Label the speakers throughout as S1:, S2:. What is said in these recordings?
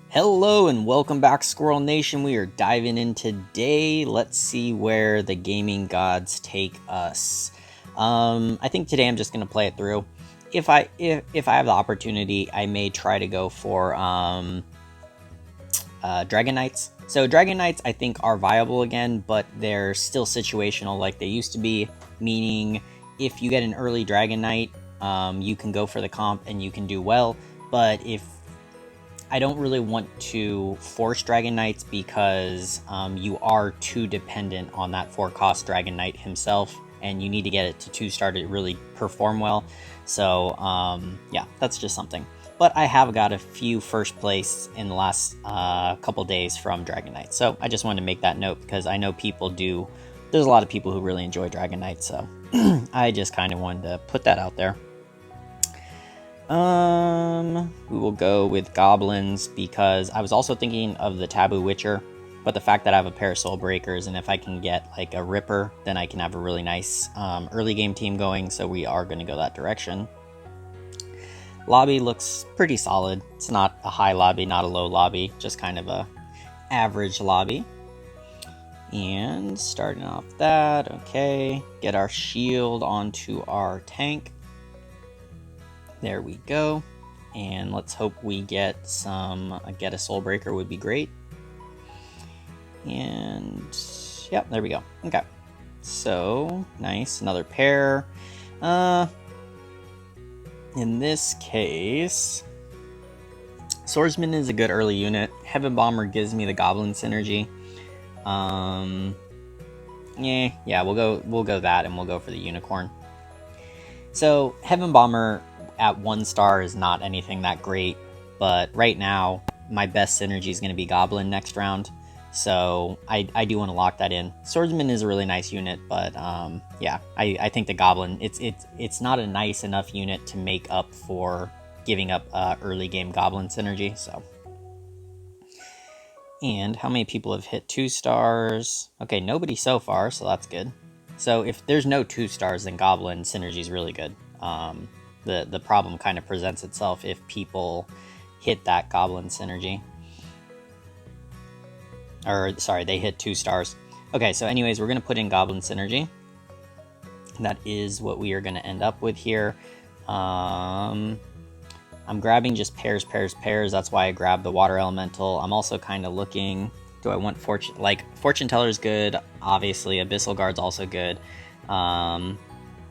S1: Hello and welcome back, Squirrel Nation. We are diving in today. Let's see where the gaming gods take us. I think today I'm just gonna play it through. If I have the opportunity, I may try to go for Dragon Knights. So Dragon Knights I think are viable again, but they're still situational like they used to be. Meaning, if you get an early Dragon Knight, you can go for the comp and you can do well. But if I don't really want to force Dragon Knights because you are too dependent on that 4-cost Dragon Knight himself, and you need to get it to 2-star to really perform well. So yeah, that's just something. But I have got a few first place in the last couple days from Dragon Knights, so I just wanted to make that note because I know people do. There's a lot of people who really enjoy Dragon Knights, so I just kind of wanted to put that out there. We will go with goblins because I was also thinking of the Taboo Witcher, but the fact that I have a pair of Soul Breakers, and if I can get like a Ripper, then I can have a really nice early game team going, so we are going to go that direction. Lobby looks pretty solid. It's not a high lobby, not a low lobby, just kind of a average lobby. And starting off that, okay, get our shield onto our tank. There we go, and let's hope we get a Soul Breaker would be great. And yep, there we go. Okay, so nice, another pair. In this case, Swordsman is a good early unit. Heaven Bomber gives me the Goblin synergy. Yeah, we'll go that, and we'll go for the Unicorn. So Heaven Bomber at 1-star is not anything that great, but right now my best synergy is going to be Goblin next round, so I do want to lock that in. Swordsman is a really nice unit, but yeah, I think the Goblin, it's not a nice enough unit to make up for giving up early game Goblin synergy. So, and how many people have hit 2 stars? Okay, nobody so far, so that's good. So if there's no 2 stars, then Goblin synergy is really good. The problem kind of presents itself if people hit that Goblin synergy. Or, sorry, they hit 2 stars. Okay, so anyways, we're going to put in Goblin synergy. That is what we are going to end up with here. I'm grabbing just pairs. That's why I grabbed the Water Elemental. I'm also kind of looking, do I want Fortune? Like, Fortune Teller's good. Obviously, Abyssal Guard's also good.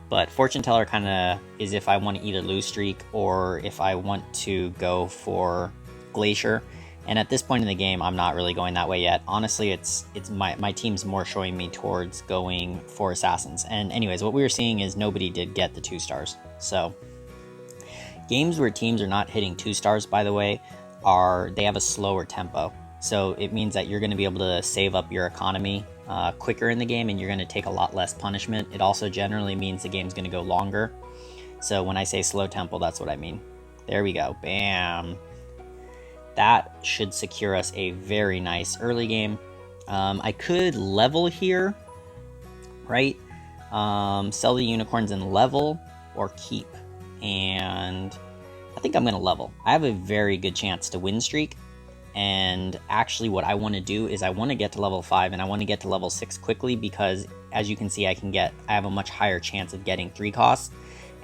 S1: But Fortune Teller kind of is if I want to either lose streak or if I want to go for Glacier. And at this point in the game, I'm not really going that way yet. Honestly, it's my team's more showing me towards going for Assassins. And anyways, what we were seeing is nobody did get the 2 stars. So games where teams are not hitting 2 stars, by the way, they have a slower tempo. So it means that you're going to be able to save up your economy quicker in the game, and you're going to take a lot less punishment. It also generally means the game's going to go longer. So when I say slow tempo, that's what I mean. There we go. Bam. That should secure us a very nice early game. I could level here, right? Sell the unicorns and level, or keep. And I think I'm going to level. I have a very good chance to win streak. And actually what I want to do is I want to get to level 5 and I want to get to level 6 quickly, because as you can see, I have a much higher chance of getting 3 costs,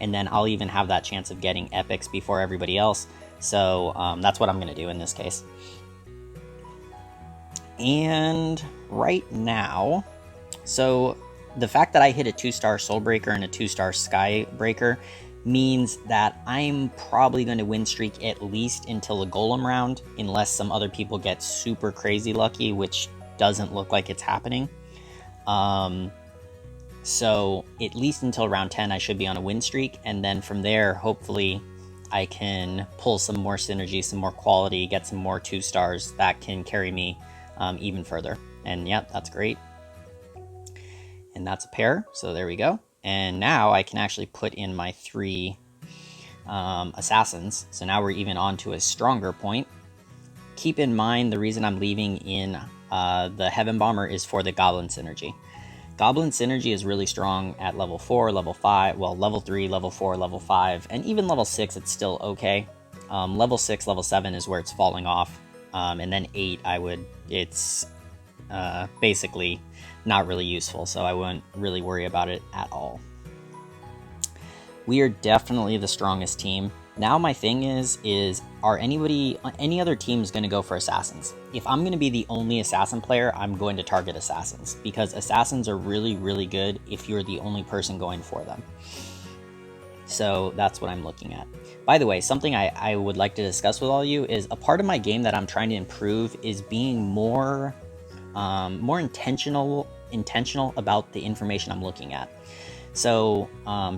S1: and then I'll even have that chance of getting epics before everybody else. So that's what I'm going to do in this case. And right now, so the fact that I hit a 2-star Soul Breaker and a 2-star Sky Breaker means that I'm probably going to win streak at least until the Golem round, unless some other people get super crazy lucky, which doesn't look like it's happening. So at least until round 10, I should be on a win streak, and then from there, hopefully, I can pull some more synergy, some more quality, get some more 2 stars that can carry me even further. And yeah, that's great. And that's a pair, so there we go. And now I can actually put in my 3 assassins. So now we're even on to a stronger point. Keep in mind, the reason I'm leaving in the Heaven Bomber is for the Goblin synergy. Goblin synergy is really strong at level 4, level 5, well, level 3, level 4, level 5, and even level 6 it's still okay. Level 6, level 7 is where it's falling off. and then 8 it's basically not really useful, so I wouldn't really worry about it at all. We are definitely the strongest team. Now my thing is are any other teams going to go for assassins? If I'm going to be the only assassin player, I'm going to target assassins, because assassins are really, really good if you're the only person going for them. So that's what I'm looking at. By the way, something I would like to discuss with all of you is a part of my game that I'm trying to improve is being more intentional about the information I'm looking at. So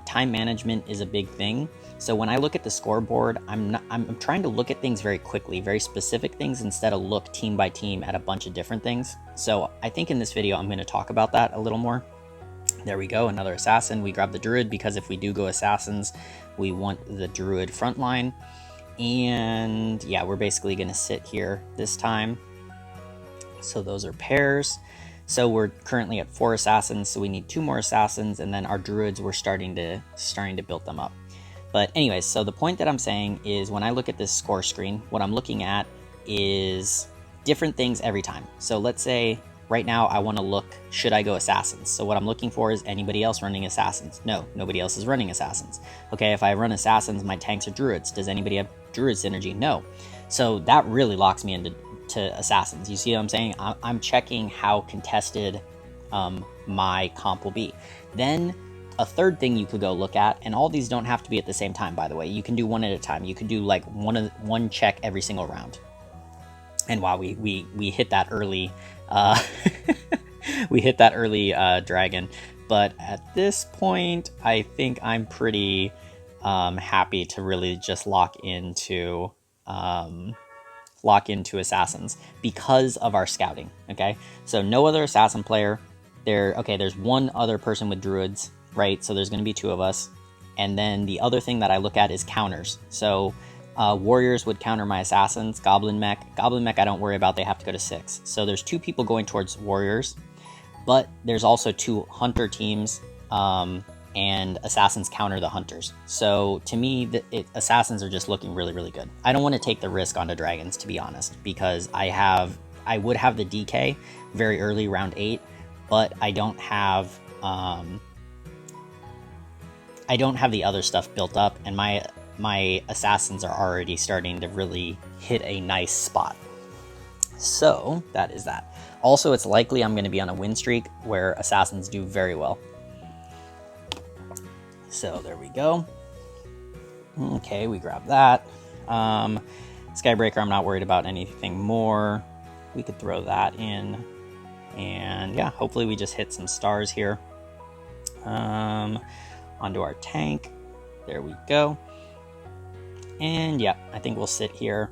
S1: time management is a big thing. So when I look at the scoreboard, I'm trying to look at things very quickly, very specific things, instead of look team by team at a bunch of different things. So I think in this video, I'm going to talk about that a little more. There we go, another assassin. We grab the druid because if we do go assassins, we want the druid frontline. And yeah, we're basically going to sit here this time. So those are pairs. So we're currently at 4 assassins, so we need 2 more assassins, and then our druids, we're starting to build them up. But anyways, so the point that I'm saying is when I look at this score screen, what I'm looking at is different things every time. So let's say right now I want to look, should I go assassins? So what I'm looking for is anybody else running assassins? No, nobody else is running assassins. Okay, if I run assassins, my tanks are druids. Does anybody have druid synergy? No. So that really locks me into assassins. You see what I'm saying? I'm checking how contested my comp will be. Then a third thing you could go look at, and all these don't have to be at the same time, by the way. You can do one at a time. You could do like one check every single round. And wow, we hit that early. We hit that early dragon. But at this point, I think I'm pretty happy to really just lock into assassins because of our scouting. Okay, so no other assassin player there. Okay, there's one other person with druids, right? So there's going to be 2 of us. And then the other thing that I look at is counters. So warriors would counter my assassins. Goblin mech I don't worry about, they have to go to 6. So there's 2 people going towards warriors, but there's also 2 hunter teams, and assassins counter the hunters. So to me, assassins are just looking really, really good. I don't want to take the risk onto dragons, to be honest, because I would have the DK very early, round 8, but I don't have the other stuff built up, and my assassins are already starting to really hit a nice spot. So that is that. Also, it's likely I'm going to be on a win streak where assassins do very well. So there we go. Okay, we grab that. Skybreaker, I'm not worried about anything more. We could throw that in. And yeah, hopefully we just hit some stars here. Onto our tank. There we go. And yeah, I think we'll sit here.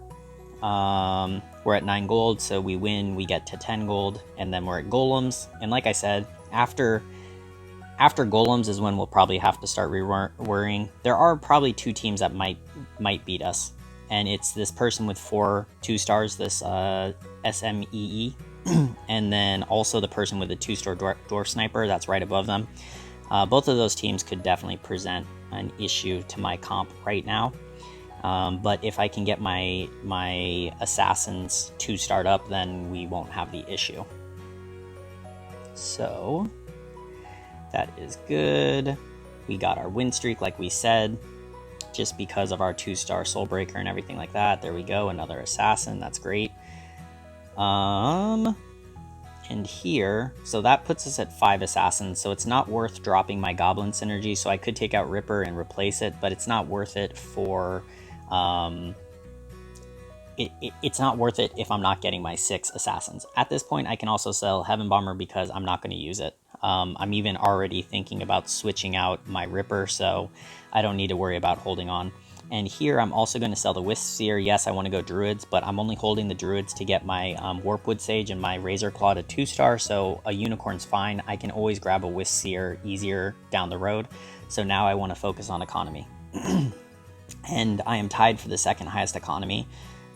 S1: We're at 9 gold, so we win, we get to 10 gold, and then we're at golems. And like I said, after golems is when we'll probably have to start worrying. There are probably 2 teams that might beat us, and it's this person with 4 2-stars, this SMEE, and then also the person with the 2-star dwarf sniper that's right above them. Both of those teams could definitely present an issue to my comp right now. But if I can get my assassins to start up, then we won't have the issue. So that is good. We got our win streak, like we said, just because of our 2-star Soulbreaker and everything like that. There we go, another assassin. That's great. And here, so that puts us at 5 assassins. So it's not worth dropping my goblin synergy. So I could take out Ripper and replace it, but it's not worth it for. It's not worth it if I'm not getting my 6 assassins. At this point, I can also sell Heaven Bomber because I'm not going to use it. I'm even already thinking about switching out my Ripper, so I don't need to worry about holding on. And here, I'm also going to sell the Wisp Seer. Yes, I want to go Druids, but I'm only holding the Druids to get my Warpwood Sage and my Razor Claw to 2-star, so a Unicorn's fine. I can always grab a Wisp Seer easier down the road. So now I want to focus on economy. And I am tied for the 2nd highest economy.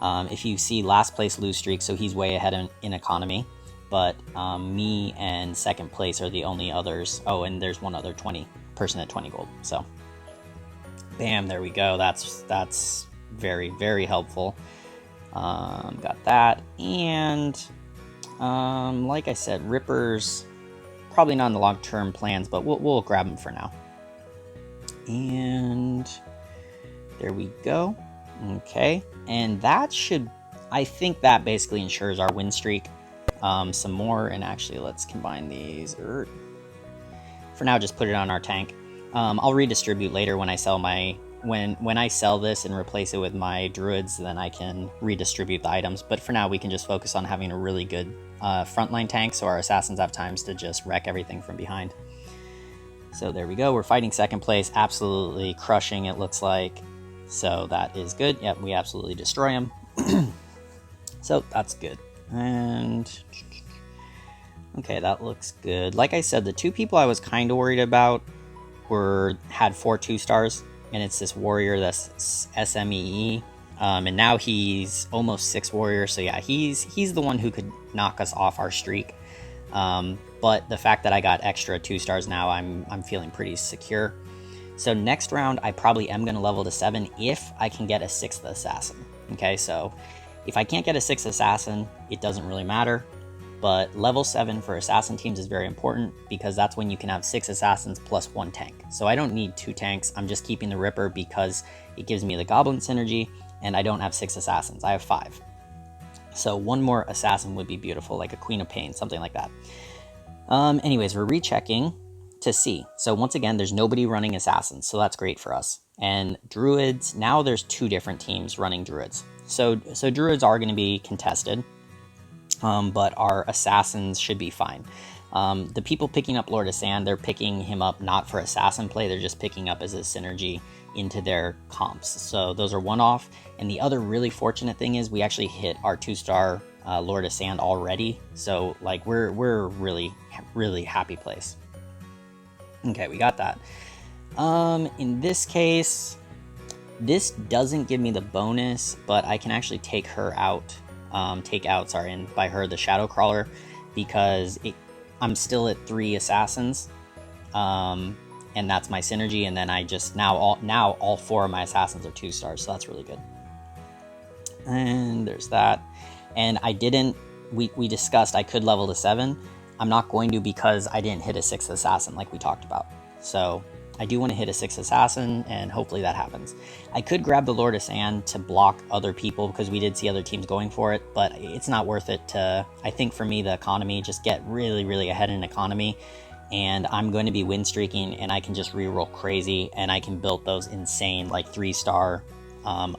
S1: If you see last place lose streak, so he's way ahead in economy. But me and 2nd place are the only others. Oh, and there's one other person at 20 gold. So, bam, there we go. That's very, very helpful. Got that, and like I said, Rippers probably not in the long-term plans, but we'll grab them for now. And there we go. Okay, and that should, I think that basically ensures our win streak. Some more, and actually let's combine these. For now, just put it on our tank. I'll redistribute later when I sell my when I sell this and replace it with my druids, then I can redistribute the items. But for now, we can just focus on having a really good frontline tank, so our assassins have times to just wreck everything from behind. So there we go. We're fighting second place, absolutely crushing, it looks like. So that is good. Yep, we absolutely destroy them. So that's good. And okay, that looks good. Like I said, the two people I was kind of worried about had 4 2-stars, and it's this warrior that's SMEE, and now he's almost 6 warrior. So yeah, he's the one who could knock us off our streak. But the fact that I got extra 2-stars now, I'm feeling pretty secure. So next round, I probably am going to level to 7 if I can get a 6th assassin. Okay, so if I can't get a 6th assassin, it doesn't really matter. But level 7 for assassin teams is very important because that's when you can have 6 assassins plus 1 tank. So I don't need 2 tanks. I'm just keeping the Ripper because it gives me the Goblin synergy, and I don't have 6 assassins. I have 5. So 1 more assassin would be beautiful, like a Queen of Pain, something like that. Anyways, we're rechecking to see. So once again, there's nobody running assassins, so that's great for us. And druids, now there's 2 different teams running druids. So druids are going to be contested, but our assassins should be fine. The people picking up Lord of Sand, they're picking him up not for assassin play, they're just picking up as a synergy into their comps. So those are one-off. And the other really fortunate thing is we actually hit our 2-star Lord of Sand already. So like we're really, really happy place. Okay, we got that. In this case, this doesn't give me the bonus, but I can actually take her out. And by her the Shadow Crawler, because I'm still at 3 assassins, and that's my synergy. And then I just now all 4 of my assassins are 2-stars, so that's really good. And there's that. And I didn't. We discussed I could level to 7. I'm not going to because I didn't hit a 6th assassin like we talked about. So I do want to hit a 6th assassin, and hopefully that happens. I could grab the Lord of Sand to block other people because we did see other teams going for it, but it's not worth it to, I think for me, the economy, just get really, really ahead in economy, and I'm going to be win streaking, and I can just reroll crazy, and I can build those insane, like 3-star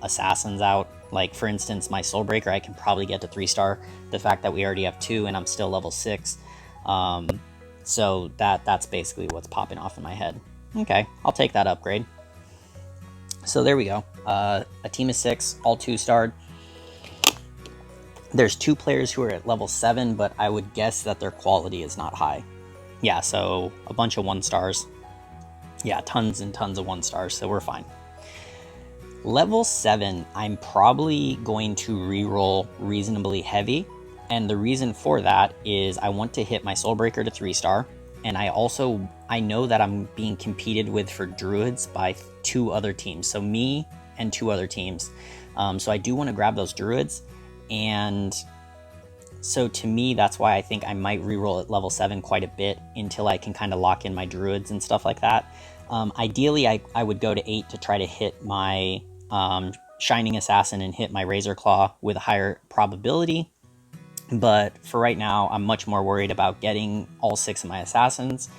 S1: assassins out. Like, for instance, my Soulbreaker, I can probably get to 3-star. The fact that we already have 2 and I'm still level 6. So that's basically what's popping off in my head. Okay, I'll take that upgrade. So there we go. A team of 6, all 2-starred. There's 2 players who are at level 7, but I would guess that their quality is not high. Yeah, so a bunch of 1-stars. Yeah, tons and tons of 1-stars, so we're fine. Level 7, I'm probably going to reroll reasonably heavy. And the reason for that is I want to hit my Soulbreaker to 3-star. And I know that I'm being competed with for druids by 2 other teams. So me and 2 other teams. So I do want to grab those druids. And so to me, that's why I think I might reroll at level 7 quite a bit until I can kind of lock in my druids and stuff like that. Ideally, I would go to 8 to try to hit my Shining Assassin and hit my Razor Claw with a higher probability. But for right now, I'm much more worried about getting all 6 of my assassins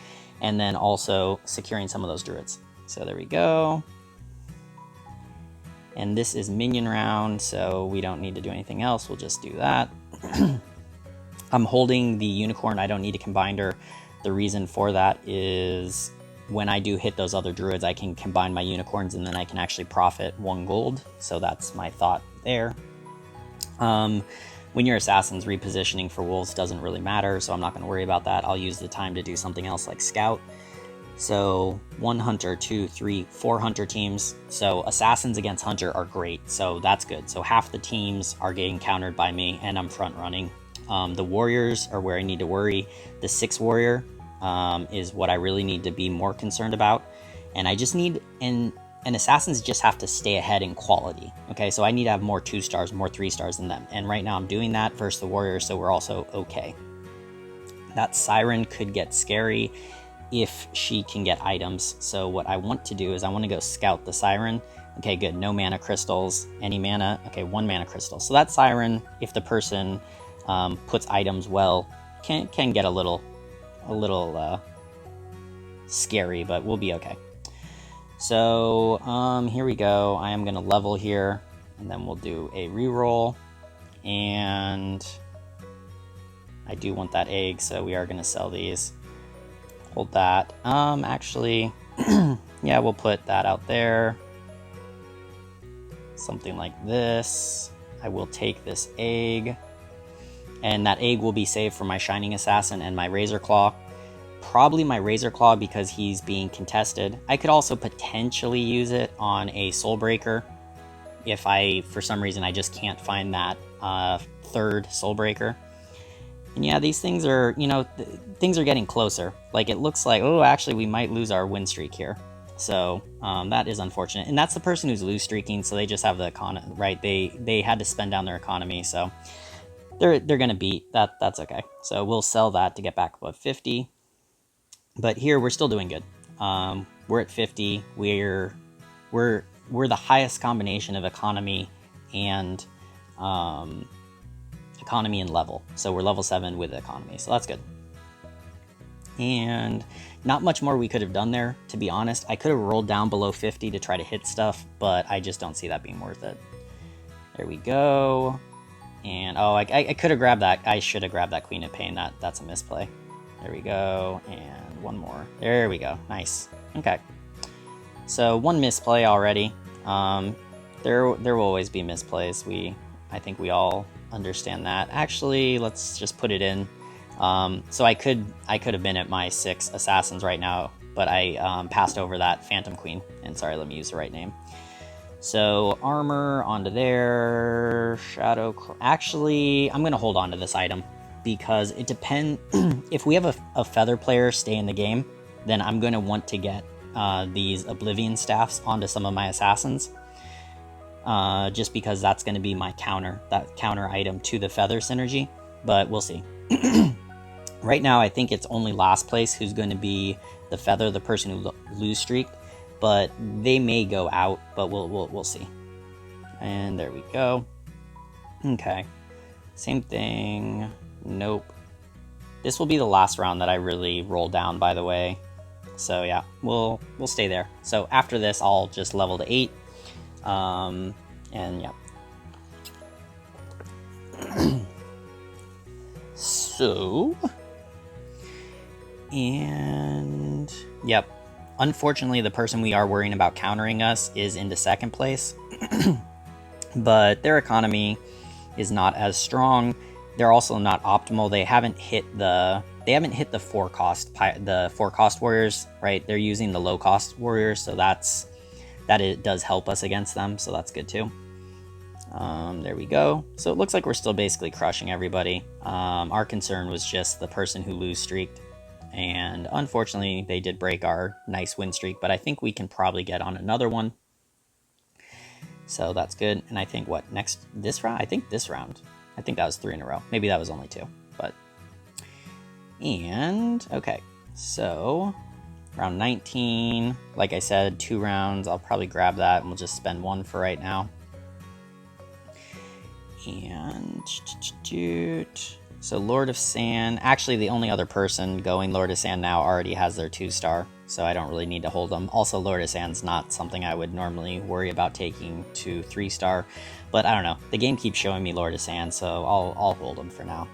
S1: and then also securing some of those druids. So there we go. And this is minion round, so we don't need to do anything else. We'll just do that. I'm holding the unicorn. I don't need to combine her. The reason for that is when I do hit those other druids, I can combine my unicorns and then I can actually profit 1 gold. So that's my thought there. When your assassin's repositioning for wolves doesn't really matter, so I'm not going to worry about that. I'll use the time to do something else like scout. So 1 hunter, 2, 3, 4 hunter teams. So assassins against hunter are great, so that's good. So half the teams are getting countered by me, and I'm front running. The warriors are where I need to worry. The 6 warrior is what I really need to be more concerned about. And I just need, and And assassins just have to stay ahead in quality. Okay, so I need to have more 2 stars, more 3 stars than them. And right now I'm doing that versus the warrior, so we're also okay. That siren could get scary if she can get items. So what I want to do is I want to go scout the siren. Okay, good. No mana crystals. Any mana? Okay, 1 mana crystal. So that siren, if the person puts items well, can get a little scary, but we'll be okay. So here we go. I am gonna level here, and then we'll do a reroll. And I do want that egg, so we are gonna sell these. Hold that. Actually, yeah, we'll put that out there. Something like this. I will take this egg, and that egg will be saved for my Shining Assassin and my Razor Claw. Probably my Razor Claw because he's being contested. I could also potentially use it on a Soulbreaker if for some reason, I just can't find that 3rd Soulbreaker. And yeah, these things are, things are getting closer. Like, it looks like, oh, actually, we might lose our win streak here. So that is unfortunate. And that's the person who's lose streaking, so they just have the economy, right? They had to spend down their economy, so they're going to beat. That's okay. So we'll sell that to get back above 50. But here, we're still doing good. We're at 50. We're the highest combination of economy and level. So we're level 7 with economy, so that's good. And not much more we could have done there, to be honest. I could have rolled down below 50 to try to hit stuff, but I just don't see that being worth it. There we go. And oh, I could have grabbed that. I should have grabbed that Queen of Pain. That's a misplay. There we go. And one more. There we go. Nice. Okay. So 1 misplay already. There will always be misplays. I think we all understand that. Actually, let's just put it in. So I could have been at my 6 assassins right now, but I passed over that Phantom Queen. And sorry, let me use the right name. So armor onto there. Actually, I'm gonna hold on to this item because it depends. If we have a feather player stay in the game, then I'm gonna want to get these Oblivion staffs onto some of my assassins. Just because that's going to be my counter item to the feather synergy, but we'll see. Right now, I think it's only last place who's going to be the feather, the person who lose streaked, but they may go out, but we'll see. And there we go. Okay, same thing. Nope. This will be the last round that I really roll down, by the way. So yeah, we'll stay there. So after this, I'll just level to 8. And yeah. So, and yep. Unfortunately, the person we are worrying about countering us is into 2nd place, but their economy is not as strong. They're also not optimal. They haven't hit the 4 cost warriors, right? They're using the low cost warriors, so it does help us against them, so that's good too. There we go. So it looks like we're still basically crushing everybody. Our concern was just the person who lose streaked, and unfortunately they did break our nice win streak, but I think we can probably get on another one. So that's good. And I think this round? I think this round. I think that was 3 in a row. Maybe that was only 2, but. And okay, so round 19, like I said, 2 rounds. I'll probably grab that and we'll just spend 1 for right now. And so Lord of Sand, actually the only other person going Lord of Sand now already has their 2-star, so I don't really need to hold them. Also, Lord of Sand's not something I would normally worry about taking to 3-star, but I don't know. The game keeps showing me Lord of Sand, so I'll hold them for now.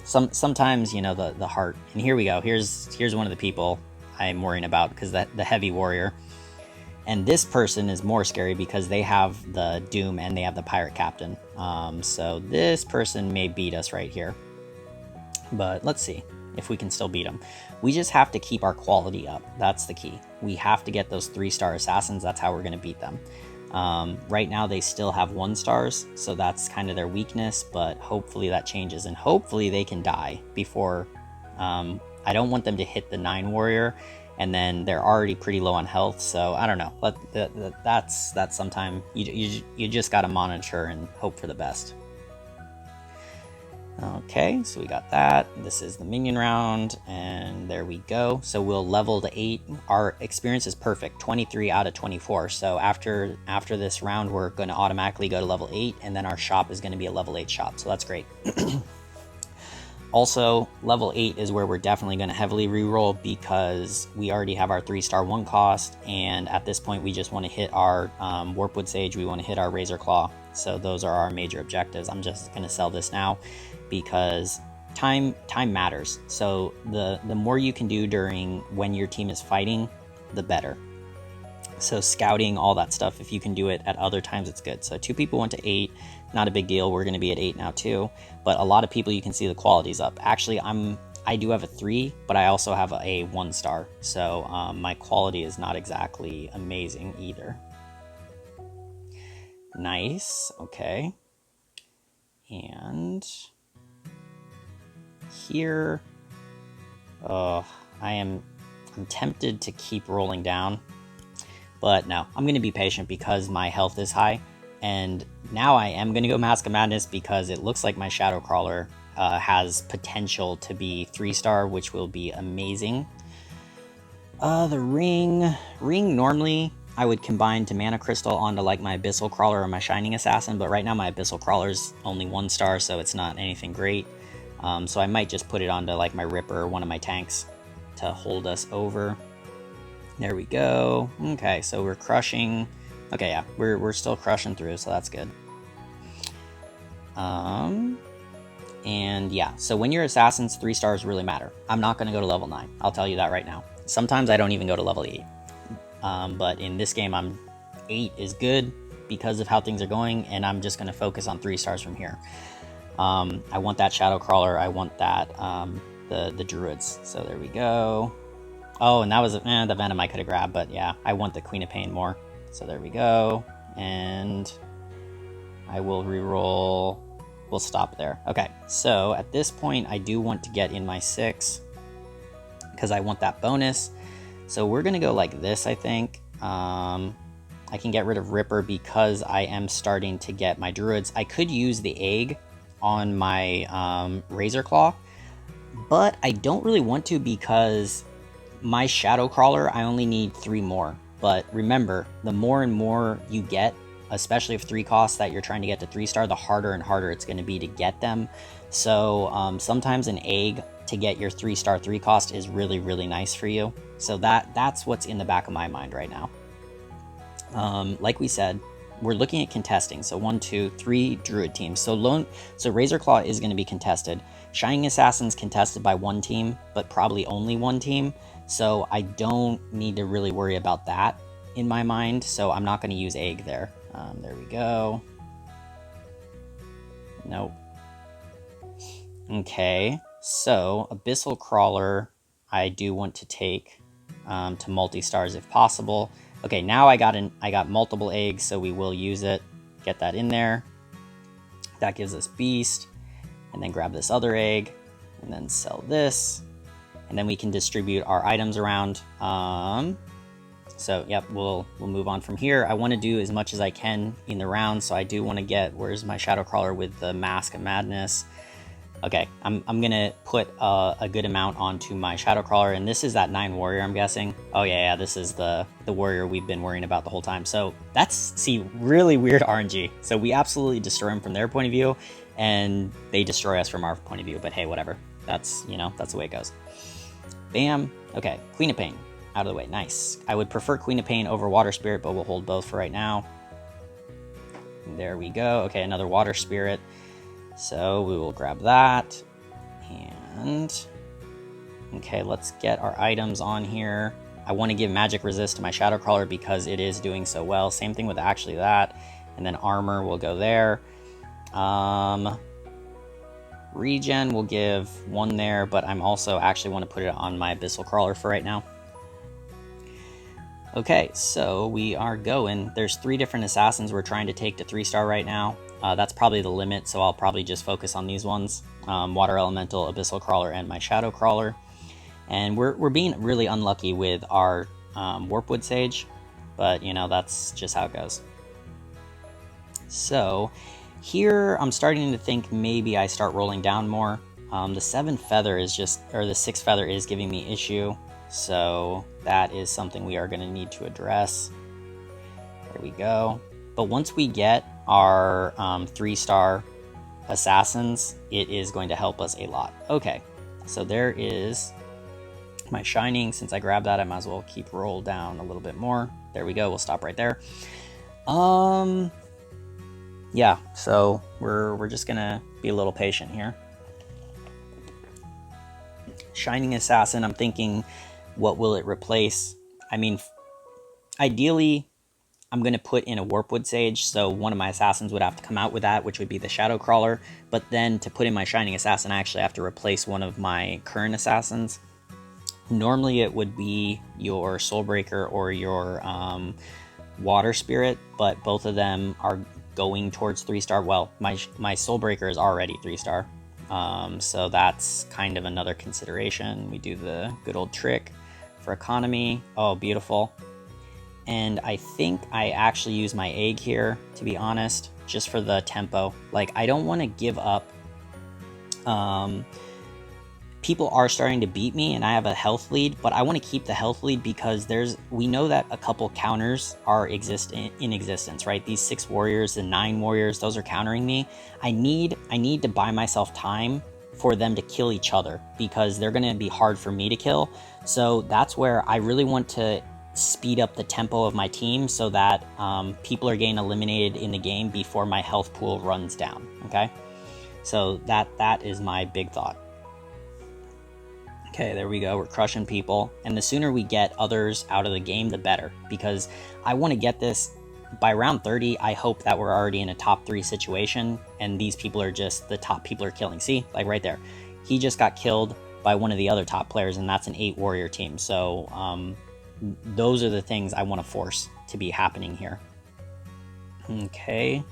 S1: Sometimes, the heart, and here we go. Here's one of the people I'm worrying about, because the heavy warrior. And this person is more scary because they have the Doom and they have the Pirate Captain. So this person may beat us right here. But let's see if we can still beat them. We just have to keep our quality up. That's the key. We have to get those 3-star assassins. That's how we're going to beat them. Right now they still have 1-stars, so that's kind of their weakness, but hopefully that changes, and hopefully they can die before. I don't want them to hit the 9 warrior and then they're already pretty low on health. So I don't know. That's sometime you just gotta monitor and hope for the best. Okay, so we got that. This is the minion round, and there we go. So we'll level to 8. Our experience is perfect, 23 out of 24. So after this round, we're going to automatically go to level 8, and then our shop is going to be a level 8 shop. So that's great. Also, level 8 is where we're definitely going to heavily reroll because we already have our 3-star 1 cost, and at this point we just want to hit our Warpwood Sage, we want to hit our Razor Claw. So those are our major objectives. I'm just going to sell this now because time matters. So the more you can do during when your team is fighting, the better. So scouting, all that stuff, if you can do it at other times, it's good. So 2 people went to 8, not a big deal. We're going to be at 8 now too. But a lot of people, you can see the quality's up. Actually, I do have a 3, but I also have a 1-star. So my quality is not exactly amazing either. Nice. Okay. And here, I'm tempted to keep rolling down, but no, I'm going to be patient because my health is high. And now I am going to go Mask of Madness because it looks like my Shadow Crawler has potential to be 3-star, which will be amazing. The ring normally I would combine to Mana Crystal onto like my Abyssal Crawler or my Shining Assassin, but right now my Abyssal Crawler's only 1-star, so it's not anything great. So I might just put it onto like my Ripper or one of my tanks to hold us over. There we go. Okay, so we're crushing. Okay, yeah, we're still crushing through, so that's good. And yeah, so when you're Assassins, 3-stars really matter. I'm not going to go to level 9. I'll tell you that right now. Sometimes I don't even go to level 8. But in this game, 8 is good because of how things are going, and I'm just going to focus on 3-stars from here. I want that Shadow Crawler. I want that the Druids. So there we go. Oh, and that was the Venom I could have grabbed, but yeah, I want the Queen of Pain more. So there we go, and I will reroll. We'll stop there. Okay, so at this point, I do want to get in my 6 because I want that bonus. So we're gonna go like this, I think. I can get rid of Ripper because I am starting to get my Druids. I could use the egg on my Razor Claw, but I don't really want to because my Shadow Crawler, I only need 3 more. But remember, the more and more you get, especially if 3 costs that you're trying to get to 3-star, the harder and harder it's going to be to get them. So sometimes an egg to get your 3-star 3 cost is really, really nice for you. So that's what's in the back of my mind right now. Like we said, we're looking at contesting. So 1, 2, 3 Druid teams. So Razor Claw is going to be contested. Shining Assassins contested by 1 team, but probably only 1 team. So I don't need to really worry about that in my mind. So I'm not going to use egg there. There we go. Nope. Okay, so Abyssal Crawler I do want to take to multi-stars if possible. Okay, now I got multiple eggs, so we will use it. Get that in there. That gives us Beast, and then grab this other egg, and then sell this, and then we can distribute our items around. So yep, we'll move on from here. I want to do as much as I can in the round, so I do want to get, where's my Shadow Crawler with the Mask of Madness? Okay, I'm gonna put a good amount onto my Shadow Crawler, and this is that 9 warrior, I'm guessing. Oh yeah, this is the warrior we've been worrying about the whole time. So that's, see, really weird RNG. So we absolutely destroy them from their point of view, and they destroy us from our point of view. But hey, whatever. That's, you know, that's the way it goes. Bam. Okay, Queen of Pain out of the way. Nice. I would prefer Queen of Pain over Water Spirit, but we'll hold both for right now. There we go. Okay, another Water Spirit. So we will grab that, and okay, let's get our items on here. I want to give magic resist to my Shadow Crawler because it is doing so well. Same thing with actually that, and then armor will go there. Regen will give 1 there, but I'm also actually want to put it on my Abyssal Crawler for right now. Okay, so we are going. There's 3 different assassins we're trying to take to 3-star right now. That's probably the limit, so I'll probably just focus on these ones. Water Elemental, Abyssal Crawler, and my Shadow Crawler. And we're being really unlucky with our Warpwood Sage, but you know, that's just how it goes. So here I'm starting to think maybe I start rolling down more. The 7 feather is just, or the 6 feather is giving me issue. So that is something we are going to need to address. There we go. But once we get our 3-star assassins, it is going to help us a lot. Okay, so there is my shining. Since I grabbed that, I might as well keep roll down a little bit more. There we go. We'll stop right there. Yeah, so we're just gonna be a little patient here. Shining assassin, I'm thinking, what will it replace? I mean, ideally, I'm going to put in a Warpwood Sage, so one of my assassins would have to come out with that, which would be the Shadow Crawler. But then to put in my Shining Assassin, I actually have to replace one of my current assassins. Normally it would be your Soulbreaker or your Water Spirit, but both of them are going towards 3-star. Well, my Soulbreaker is already 3-star. So that's kind of another consideration. We do the good old trick for economy. Oh, beautiful. And I think I actually use my egg here, to be honest, just for the tempo. Like, I don't want to give up. People are starting to beat me and I have a health lead, but I want to keep the health lead because we know that a couple counters are in existence, right? These 6 warriors and 9 warriors, those are countering me. I need to buy myself time for them to kill each other because they're going to be hard for me to kill. So that's where I really want to speed up the tempo of my team so that people are getting eliminated in the game before my health pool runs down. Okay, so that is my big thought. Okay, there we go. We're crushing people, and the sooner we get others out of the game, the better, because I want to get this by round 30. I hope that we're already in a top 3 situation, and these people are just the top people are killing. See, like right there, he just got killed by one of the other top players, and that's an 8 warrior team. So those are the things I want to force to be happening here. Okay.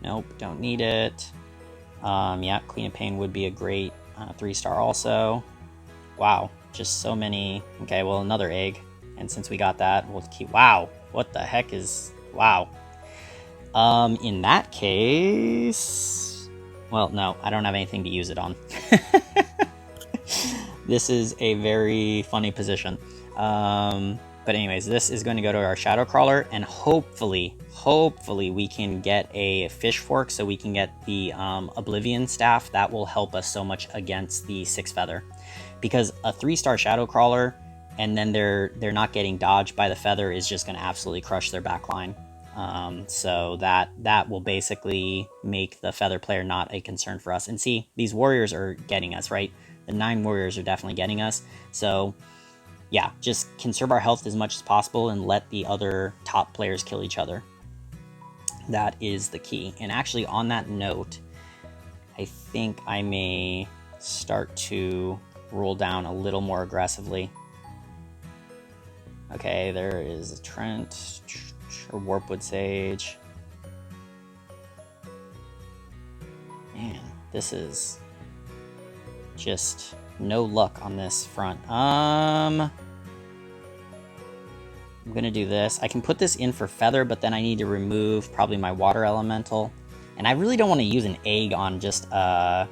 S1: Nope, don't need it. Yeah, Queen of Pain would be a great 3-star also. Wow, just so many. Okay, well, another egg. And since we got that, we'll keep... Wow, what the heck is... Wow. In that case... Well, no, I don't have anything to use it on. This is a very funny position. But anyways, this is going to go to our Shadow Crawler, and hopefully we can get a fish fork so we can get the Oblivion Staff. That will help us so much against the 6 feather, because a 3-star Shadow Crawler and then they're not getting dodged by the feather is just going to absolutely crush their backline. So that will basically make the feather player not a concern for us. And see, these warriors are getting us, right? The 9 warriors are definitely getting us. So yeah, just conserve our health as much as possible and let the other top players kill each other. That is the key. And actually, on that note, I think I may start to roll down a little more aggressively. Okay, there is a Trent or Warpwood Sage. Man, this is just no luck on this front. I'm gonna do this. I can put this in for feather, but then I need to remove probably my water elemental. And I really don't want to use an egg on just a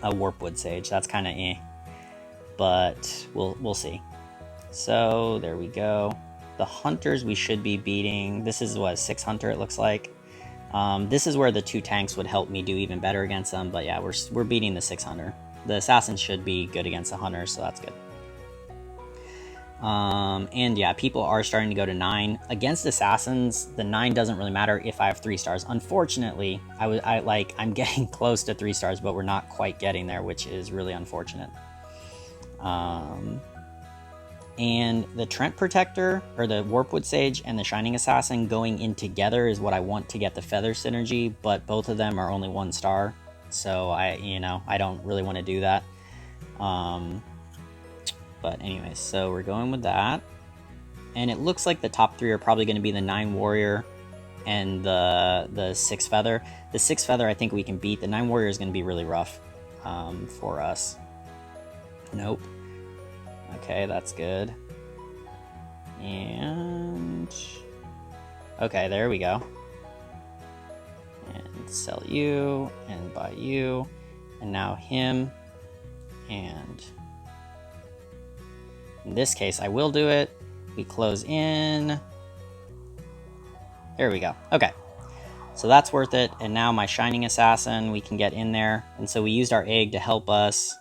S1: Warpwood Sage. That's kind of eh. But we'll see. So there we go. The hunters we should be beating. This is what, 6 hunter it looks like. This is where the 2 tanks would help me do even better against them. But yeah, we're beating the 6 hunter. The assassins should be good against the hunters, so that's good. And yeah, people are starting to go to 9 against assassins. The 9 doesn't really matter if I have 3 stars. Unfortunately, I'm getting close to 3 stars, but we're not quite getting there, which is really unfortunate. And the Trent Protector, or the Warpwood Sage, and the Shining Assassin going in together is what I want to get the feather synergy, but both of them are only 1 star. So I don't really want to do that. But anyways, so we're going with that. And it looks like the top 3 are probably going to be the 9 warrior and the 6 feather. The 6 feather I think we can beat. The 9 warrior is going to be really rough for us. Nope. Okay, that's good. And okay, there we go. And sell you and buy you, and now him. And in this case, I will do it. We close in. There we go. Okay. So that's worth it. And now my Shining Assassin, we can get in there. And so we used our egg to help us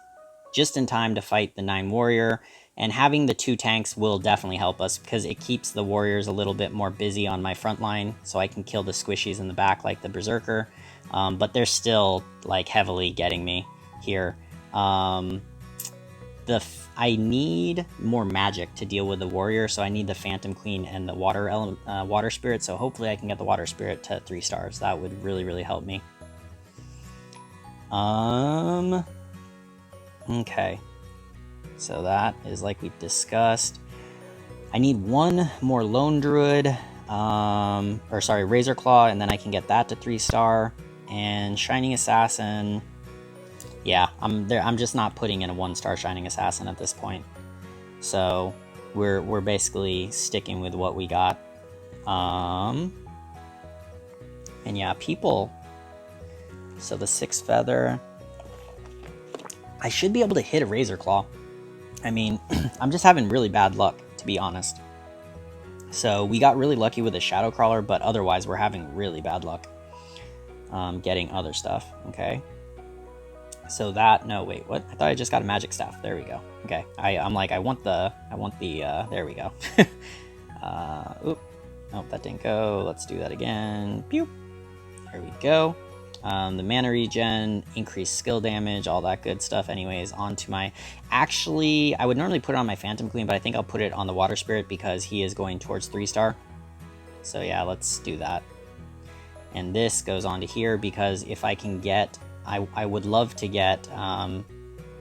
S1: just in time to fight the 9 warrior. And having the 2 tanks will definitely help us because it keeps the warriors a little bit more busy on my front line. So I can kill the squishies in the back like the berserker. But they're still like heavily getting me here. I need more magic to deal with the warrior, so I need the Phantom Queen and the water spirit. So hopefully I can get the water spirit to 3 stars. That would really, really help me. Okay, so that is like we discussed. I need 1 more lone druid, or sorry, Razor Claw, and then I can get that to 3 star. And Shining Assassin. Yeah, I'm just not putting in a 1-star Shining Assassin at this point. So we're basically sticking with what we got. And yeah, people. So the 6 feather. I should be able to hit a Razor Claw. I mean, I'm just having really bad luck, to be honest. So we got really lucky with a Shadow Crawler, but otherwise we're having really bad luck getting other stuff. Okay. So that, no, wait, what? I thought I just got a magic staff. There we go. Okay, I'm like, I want the, there we go. Oop, nope, that didn't go. Let's do that again. Pew. There we go. The mana regen, increased skill damage, all that good stuff. Anyways, onto my, actually, I would normally put it on my Phantom Queen, but I think I'll put it on the Water Spirit because he is going towards 3-star. So yeah, let's do that. And this goes on to here because if I can get, I would love to get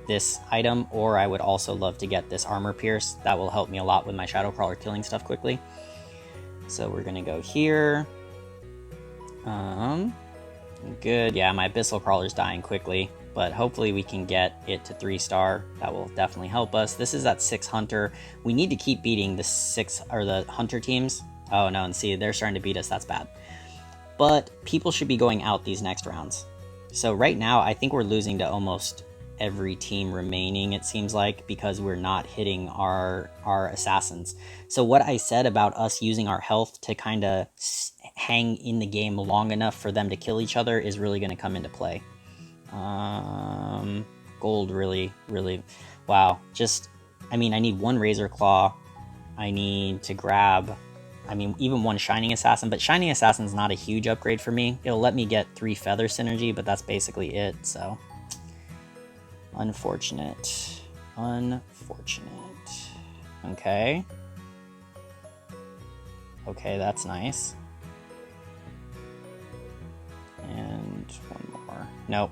S1: this item, or I would also love to get this Armor Pierce. That will help me a lot with my Shadow Crawler killing stuff quickly. So we're gonna go here. Good, yeah, my Abyssal Crawler's dying quickly, but hopefully we can get it to 3-star. That will definitely help us. This is at 6 Hunter. We need to keep beating the 6 or the Hunter teams. Oh no, and see, they're starting to beat us. That's bad. But people should be going out these next rounds. So right now, I think we're losing to almost every team remaining, it seems like, because we're not hitting our assassins. So what I said about us using our health to kind of hang in the game long enough for them to kill each other is really going to come into play. Gold really, really, wow. Just, I mean, I need 1 Razor Claw. I need to grab, I mean, even 1 Shining Assassin, but Shining Assassin's not a huge upgrade for me. It'll let me get 3 Feather Synergy, but that's basically it, so. Unfortunate. Unfortunate. Okay. Okay, that's nice. And 1 more. Nope.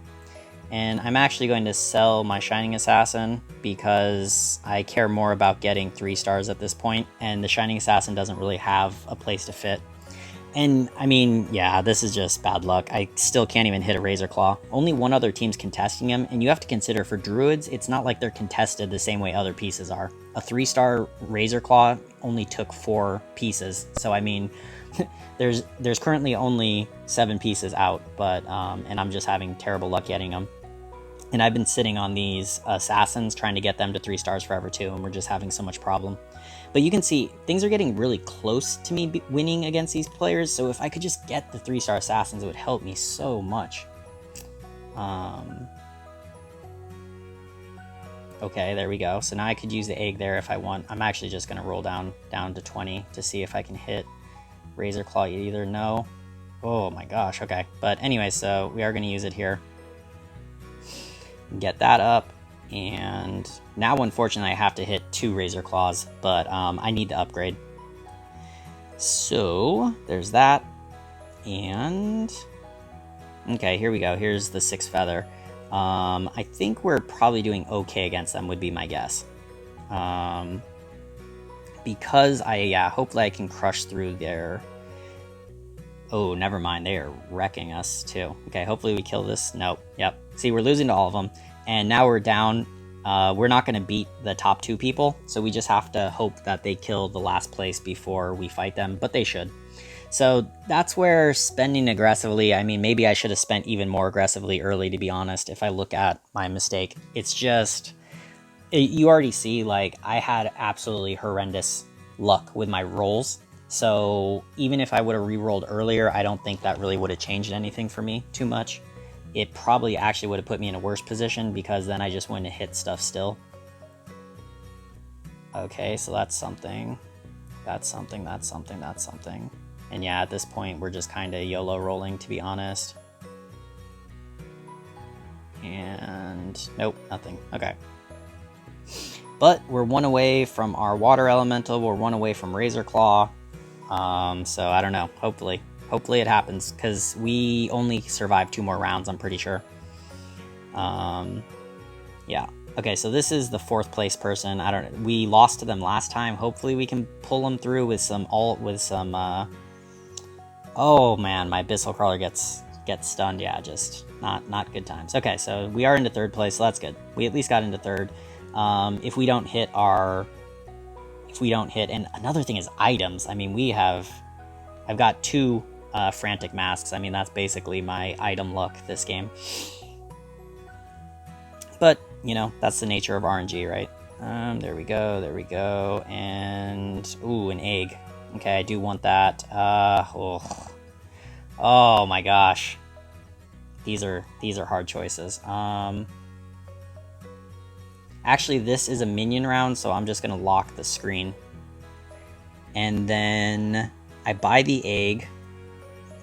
S1: And I'm actually going to sell my Shining Assassin because I care more about getting 3 stars at this point, and the Shining Assassin doesn't really have a place to fit. And, I mean, yeah, this is just bad luck. I still can't even hit a Razor Claw. Only 1 other team's contesting him, and you have to consider for Druids, it's not like they're contested the same way other pieces are. A 3-star Razor Claw only took 4 pieces, so I mean, there's currently only 7 pieces out, but, and I'm just having terrible luck getting them. And I've been sitting on these Assassins trying to get them to 3 stars forever too, and we're just having so much problem. But you can see, things are getting really close to me winning against these players, so if I could just get the 3-star Assassins, it would help me so much. Okay, there we go. So now I could use the egg there if I want. I'm actually just going to roll down to 20 to see if I can hit Razor Claw either. No. Oh my gosh, okay. But anyway, so we are going to use it here. Get that up, and now unfortunately I have to hit 2 Razor Claws, but I need to upgrade. So there's that, and okay, here we go. Here's the 6 feather. I think we're probably doing okay against them would be my guess, because hopefully I can crush through their. Oh, never mind. They are wrecking us, too. Okay, hopefully we kill this. Nope. Yep. See, we're losing to all of them. And now we're down we're not going to beat the top 2 people, so we just have to hope that they kill the last place before we fight them, but they should. So that's where spending aggressively, I mean, maybe I should have spent even more aggressively early, to be honest, if I look at my mistake. It's just, you already see, like, I had absolutely horrendous luck with my rolls. So even if I would have re-rolled earlier, I don't think that really would have changed anything for me too much. It probably actually would have put me in a worse position, because then I just wouldn't have hit stuff still. Okay, so that's something. That's something, that's something, that's something. And yeah, at this point, we're just kind of YOLO rolling, to be honest. And nope, nothing. Okay. But we're 1 away from our water elemental. We're 1 away from Razor Claw. So I don't know. Hopefully it happens, because we only survived 2 more rounds, I'm pretty sure. Yeah. Okay, so this is the 4th place person. I don't know. We lost to them last time. Hopefully we can pull them through with some oh man, my Abyssal Crawler gets stunned. Yeah, just not good times. Okay, so we are into 3rd place, so that's good. We at least got into 3rd. If we don't hit, and another thing is items. I mean, I've got 2 frantic masks. I mean, that's basically my item luck this game. But, you know, that's the nature of RNG, right? There we go, and ooh, an egg. Okay, I do want that. Oh my gosh. These are hard choices. Actually, this is a minion round, so I'm just gonna lock the screen. And then I buy the egg.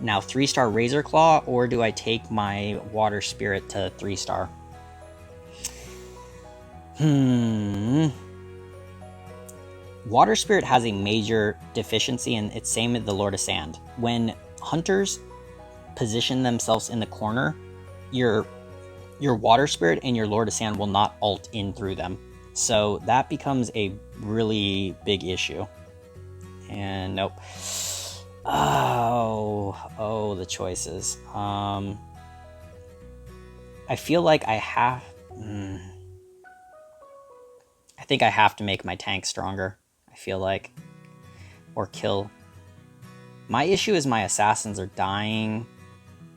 S1: Now 3-star Razor Claw, or do I take my Water Spirit to 3-star? Water Spirit has a major deficiency, and it's same with the Lord of Sand. When hunters position themselves in the corner, your Water Spirit and your Lord of Sand will not ult in through them. So that becomes a really big issue. And nope. Oh, the choices. I feel like I have... I think I have to make my tank stronger, I feel like. Or kill. My issue is my assassins are dying.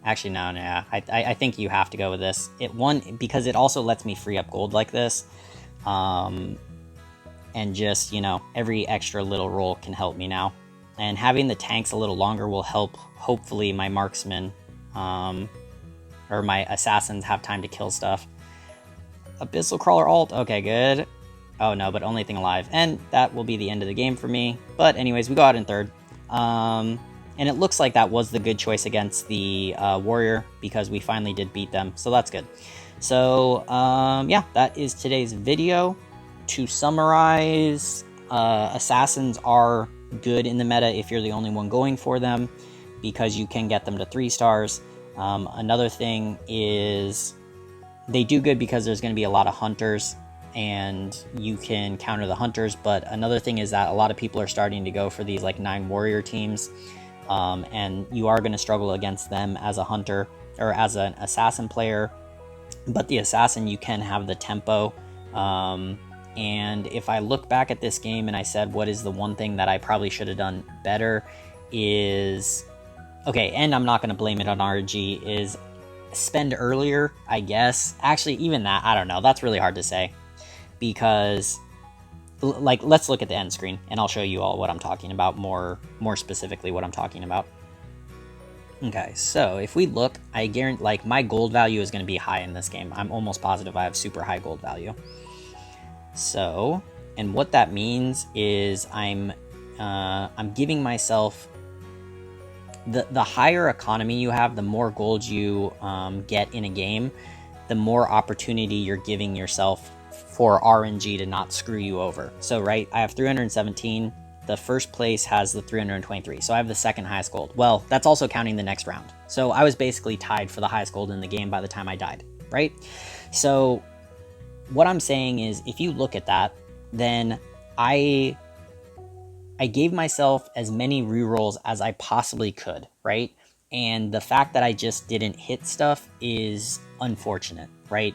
S1: Actually, no. I think you have to go with this. Because it also lets me free up gold like this. And just, you know, every extra little roll can help me now. And having the tanks a little longer will help, hopefully, my marksmen, or my assassins have time to kill stuff. Abyssal Crawler ult. Okay, good. Oh no, but only thing alive. And that will be the end of the game for me. But anyways, we got in 3rd. And it looks like that was the good choice against the warrior, because we finally did beat them. So that's good. So, yeah, that is today's video. To summarize, assassins are good in the meta if you're the only one going for them, because you can get them to 3 stars. Another thing is they do good because there's going to be a lot of hunters, and you can counter the hunters. But another thing is that a lot of people are starting to go for these like 9 warrior teams, and you are going to struggle against them as a hunter or as an assassin player. But the assassin, you can have the tempo. And if I look back at this game and I said, what is the one thing that I probably should have done better is, okay, and I'm not going to blame it on RNG, is spend earlier, I guess. Actually, even that, I don't know. That's really hard to say, because like, let's look at the end screen and I'll show you all what I'm talking about, more specifically what I'm talking about. Okay, so if we look, I guarantee, like, my gold value is going to be high in this game. I'm almost positive I have super high gold value. So, and what that means is I'm giving myself, the higher economy you have, the more gold you get in a game, the more opportunity you're giving yourself for RNG to not screw you over. So, right, I have 317. The first place has the 323. So I have the second highest gold. Well, that's also counting the next round. So I was basically tied for the highest gold in the game by the time I died, right? So what I'm saying is, if you look at that, then I gave myself as many rerolls as I possibly could, right? And the fact that I just didn't hit stuff is unfortunate, right?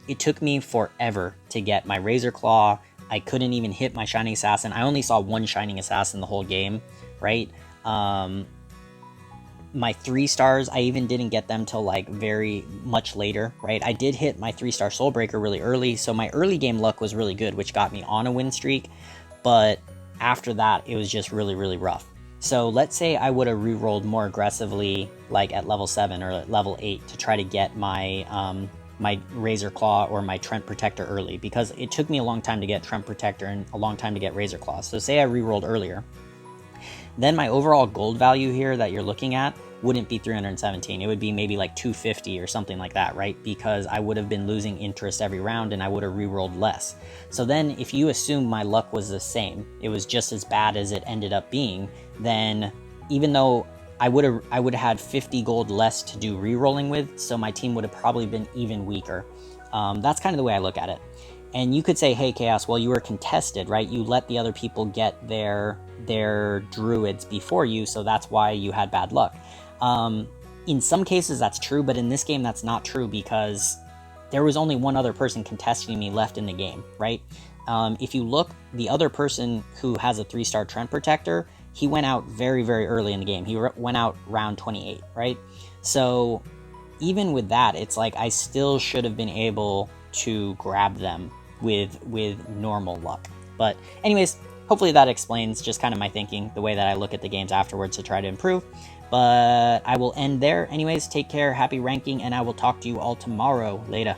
S1: it took me forever to get my Razor Claw. I couldn't even hit my Shining Assassin. I only saw one Shining Assassin the whole game, right? My 3 stars, I even didn't get them till like very much later, right? I did hit my 3-star Soulbreaker really early, so my early game luck was really good, which got me on a win streak, but after that, it was just really, really rough. So let's say I would have rerolled more aggressively, like at level 7 or at level 8, to try to get my my Razor Claw or my Trent Protector early, because it took me a long time to get Trent Protector and a long time to get Razor Claw. So say I rerolled earlier, then my overall gold value here that you're looking at wouldn't be 317. It would be maybe like 250 or something like that, right? Because I would have been losing interest every round and I would have rerolled less. So then if you assume my luck was the same, it was just as bad as it ended up being, then even though I would have had 50 gold less to do rerolling with, so my team would have probably been even weaker. That's kind of the way I look at it. And you could say, hey, Chaos, well, you were contested, right? You let the other people get their druids before you, so that's why you had bad luck. In some cases, that's true, but in this game, that's not true, because there was only one other person contesting me left in the game, right? If you look, the other person who has a 3-star Trent Protector, he went out very, very early in the game. He went out round 28, right? So even with that, it's like I still should have been able to grab them with normal luck. But anyways, hopefully that explains just kind of my thinking, the way that I look at the games afterwards to try to improve. But I will end there. Anyways, take care, happy ranking, and I will talk to you all tomorrow. Later.